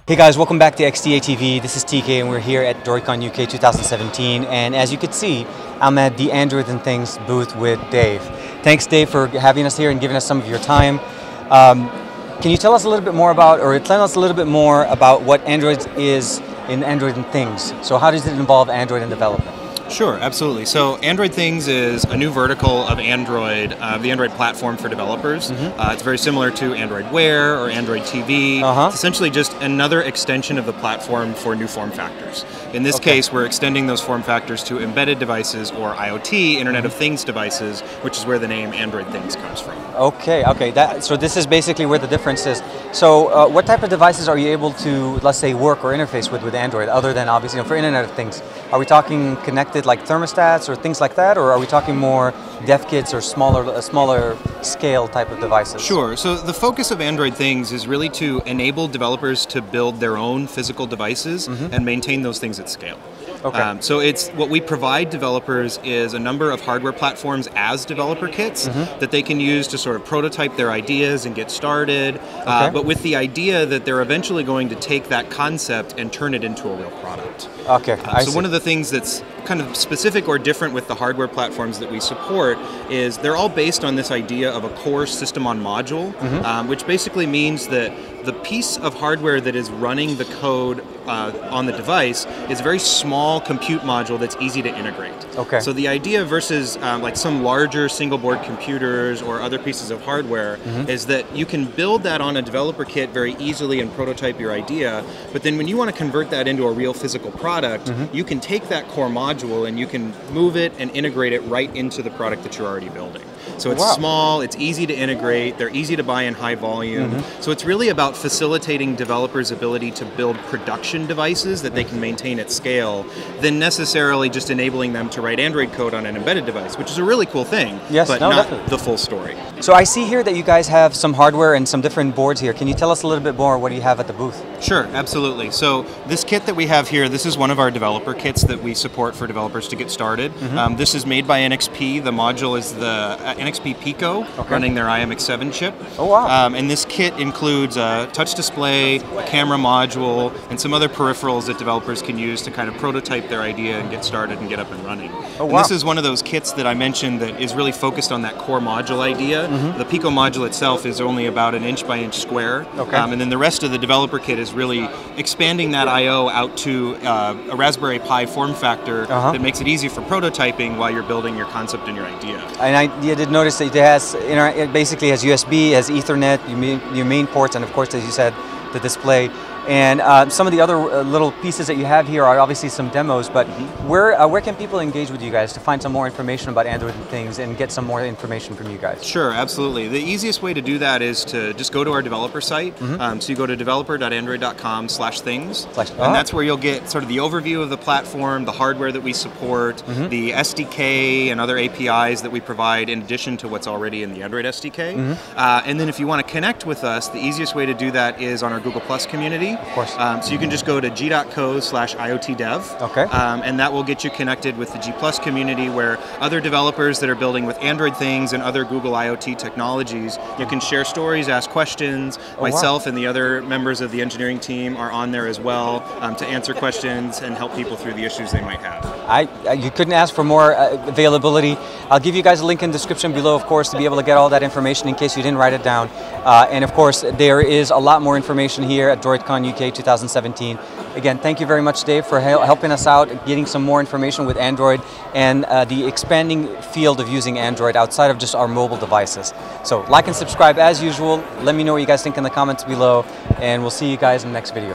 Hey guys, welcome back to XTA TV. This is TK and we're here at Droidcon UK 2017, and as you can see, I'm at the Android and Things booth with Dave. Thanks Dave for having us here and giving us some of your time. Can you tell us a little bit more about, what Android is in Android and Things? So how does it involve Android and development? Sure, absolutely. So Android Things is a new vertical of Android, the Android platform for developers. It's very similar to Android Wear or Android TV. It's essentially just another extension of the platform for new form factors. In this case, we're extending those form factors to embedded devices or IoT, Internet of Things devices, which is where the name Android Things comes from. Okay. So this is basically where the difference is. So what type of devices are you able to, let's say, work or interface with Android, other than obviously for Internet of Things? Are we talking connected like thermostats or things like that, or are we talking more dev kits or smaller scale type of devices? Sure. So the focus of Android Things is really to enable developers to build their own physical devices and maintain those things at scale. So it's what we provide developers is a number of hardware platforms as developer kits that they can use to sort of prototype their ideas and get started, but with the idea that they're eventually going to take that concept and turn it into a real product. So one of the things that's kind of specific or different with the hardware platforms that we support is they're all based on this idea of a core system on module, which basically means that the piece of hardware that is running the code on the device is a very small compute module that's easy to integrate. So the idea versus like some larger single board computers or other pieces of hardware is that you can build that on a developer kit very easily and prototype your idea, but then when you want to convert that into a real physical product, you can take that core module and you can move it and integrate it right into the product that you're already building. So it's small, it's easy to integrate, they're easy to buy in high volume. So it's really about facilitating developers' ability to build production devices that they can maintain at scale, than necessarily just enabling them to write Android code on an embedded device, which is a really cool thing, but not the full story. So I see here that you guys have some hardware and some different boards here. Can you tell us a little bit more what do you have at the booth? Sure, absolutely. So this kit that we have here, this is one of our developer kits that we support for developers to get started. This is made by NXP. The module is the NXP Pico, running their IMX7 chip. And this kit includes a touch display, a camera module, and some other peripherals that developers can use to kind of prototype their idea and get started and get up and running. And this is one of those kits that I mentioned that is really focused on that core module idea. The Pico module itself is only about an inch by inch square, and then the rest of the developer kit is really expanding that I/O out to a Raspberry Pi form factor that makes it easy for prototyping while you're building your concept and your idea. And I did notice that it basically has USB, has Ethernet, your main ports, and of course, as you said, the display. And some of the other little pieces that you have here are obviously some demos, but where can people engage with you guys to find some more information about Android and Things and get some more information from you guys? Sure, absolutely. The easiest way to do that is to just go to our developer site. So you go to developer.android.com/things, and that's where you'll get sort of the overview of the platform, the hardware that we support, the SDK and other APIs that we provide in addition to what's already in the Android SDK. And then if you want to connect with us, the easiest way to do that is on our Google Plus community. Of course. So you can just go to g.co/IoTdev, and that will get you connected with the G Plus community, where other developers that are building with Android Things and other Google IoT technologies, you can share stories, ask questions. Myself and the other members of the engineering team are on there as well to answer questions and help people through the issues they might have. You couldn't ask for more availability. I'll give you guys a link in the description below, of course, to be able to get all that information in case you didn't write it down. And of course, there is a lot more information here at Droidcon UK 2017. Again, thank you very much, Dave, for helping us out, getting some more information with Android and the expanding field of using Android outside of just our mobile devices. So like and subscribe as usual. Let me know what you guys think in the comments below, and we'll see you guys in the next video.